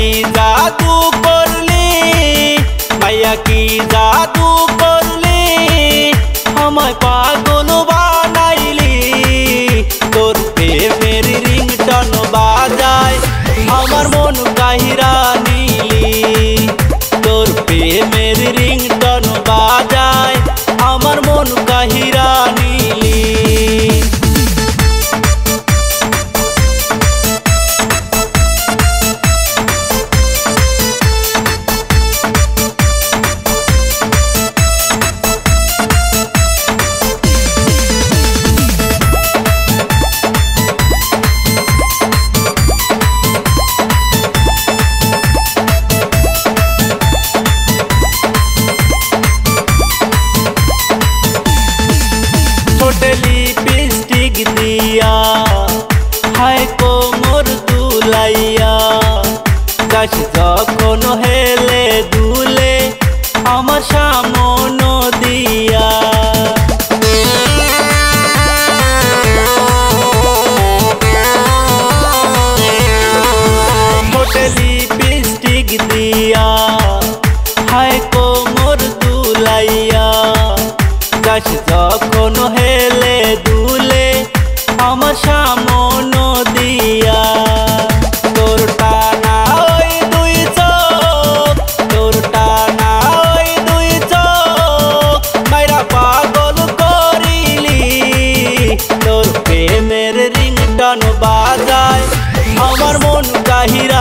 की जादू करली माया की जादू करली हमाय पागल बानाइली तोर प्रेमेर रिंगटन बाजाय हमार मन काहिरा नीली तोर प्रेमेर रिंगटन बाजाय हमार मन काहिरा नीली। लिपस्टिक दिया हाय कोमर दुलाइया गाछ जखन हेले दुले आमार सामन दिया मोटे लिपस्टिक दिया हाय कोमर दुलाइया गाछ जखन हेले दुले आमार सामन दिया तोर टाना ओई दुई चोख तोर टाना ओई दुई चोख माइरा पागल करिली तोर प्रेमेर रिंगटन बाजाय आमार मन काहिरा